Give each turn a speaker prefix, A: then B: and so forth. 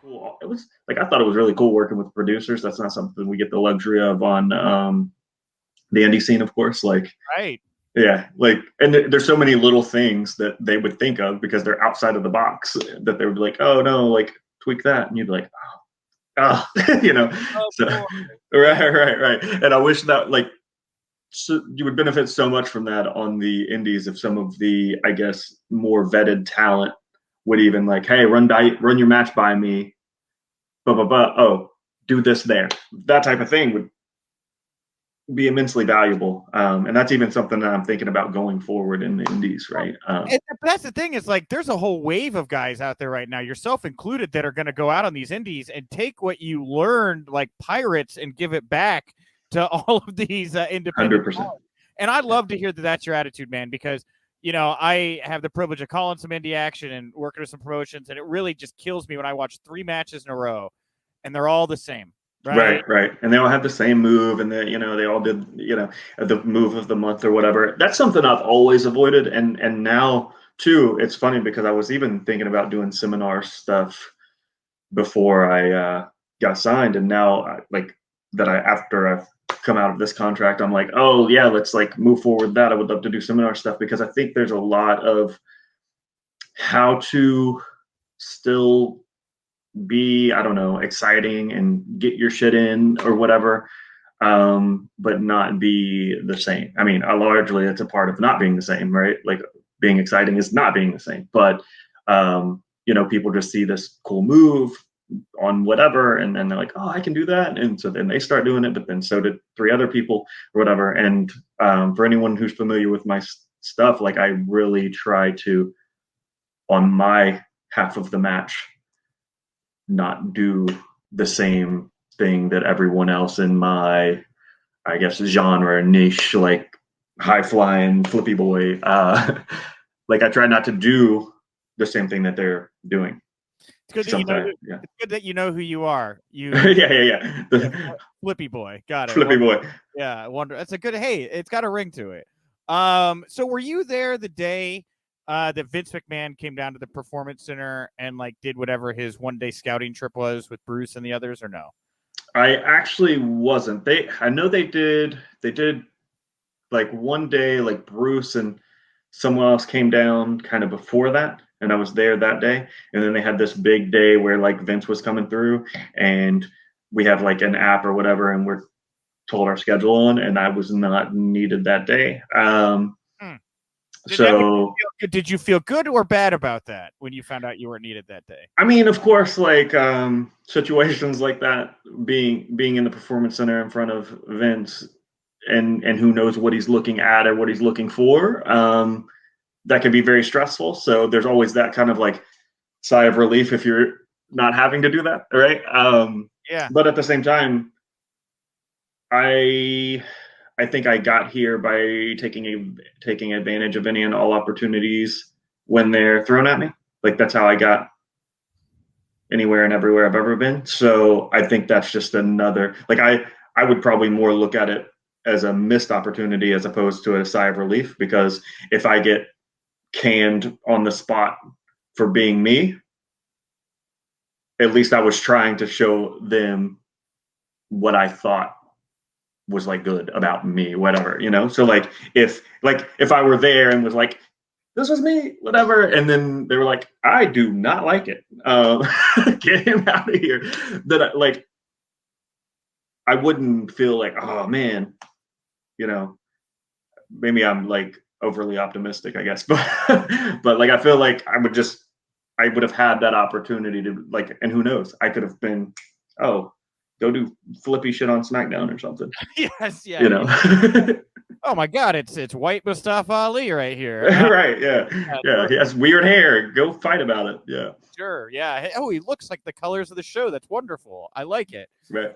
A: Cool. It was like I thought it was really cool working with producers. That's not something we get the luxury of on the indie scene, of course. Like,
B: Right.
A: yeah, like, and there's so many little things that they would think of because they're outside of the box that they would be like, oh no, like tweak that, and you'd be like, you know.
B: Oh,
A: So,
B: boy.
A: right. And I wish that like so you would benefit so much from that on the indies if some of the, I guess, more vetted talent would even like, hey, run your match by me, oh, do this there. That type of thing would be immensely valuable. And that's even something that I'm thinking about going forward in the indies, right?
B: And that's the thing is like there's a whole wave of guys out there right now, yourself included, that are going to go out on these indies and take what you learned like pirates and give it back to all of these independent
A: 100%.
B: And I love to hear that that's your attitude, man, because you know, I have the privilege of calling some indie action and working with some promotions, and it really just kills me when I watch 3 matches in a row and they're all the same.
A: Right. And they all have the same move, and they all did, the move of the month or whatever. That's something I've always avoided. And now too, it's funny because I was even thinking about doing seminar stuff before I got signed. And now after I've come out of this contract, I'm like, oh yeah, let's like move forward that. I would love to do seminar stuff because I think there's a lot of how to still be, I don't know, exciting and get your shit in or whatever, but not be the same. I mean, largely it's a part of not being the same, right? Like being exciting is not being the same, but people just see this cool move on whatever, and then they're like, oh, I can do that, and so then they start doing it, but then so did 3 other people or whatever. And for anyone who's familiar with my stuff, like I really try to, on my half of the match, not do the same thing that everyone else in my, I guess, genre niche, like high flying flippy boy, like I try not to do the same thing that they're doing.
B: It's good that It's good that you know who you are.
A: Yeah.
B: Flippy boy, got it.
A: Flippy boy.
B: Yeah, wonder. That's a good. Hey, it's got a ring to it. So were you there the day that Vince McMahon came down to the Performance Center and like did whatever his one-day scouting trip was with Bruce and the others, or no?
A: I actually wasn't. I know they did like one day, like Bruce and someone else came down kind of before that, and I was there that day. And then they had this big day where like Vince was coming through, and we have like an app or whatever, and we're told our schedule on, and I was not needed that day.
B: Did you feel good or bad about that when you found out you weren't needed that day?
A: I mean, of course, like situations like that, being in the Performance Center in front of Vince, and who knows what he's looking at or what he's looking for, that can be very stressful. So there's always that kind of like sigh of relief if you're not having to do that, right?
B: Yeah.
A: But at the same time, I think I got here by taking advantage of any and all opportunities when they're thrown at me. Like that's how I got anywhere and everywhere I've ever been. So I think that's just another, like I would probably more look at it as a missed opportunity as opposed to a sigh of relief, because if I get canned on the spot for being me, at least I was trying to show them what I thought was like good about me, whatever, so like if I were there and was like, this was me, whatever, and then they were like, I do not like it, get him out of here, that I wouldn't feel like, oh man, maybe I'm like overly optimistic, I guess, but like I feel like I would have had that opportunity to like, and who knows, I could have been, oh, go do flippy shit on SmackDown or something.
B: Yes, yeah. Oh my God, it's White Mustafa Ali right here.
A: Right, yeah. He has weird hair. Go fight about it. Yeah.
B: Sure, yeah. Oh, he looks like the colors of the show. That's wonderful. I like it.
A: Right.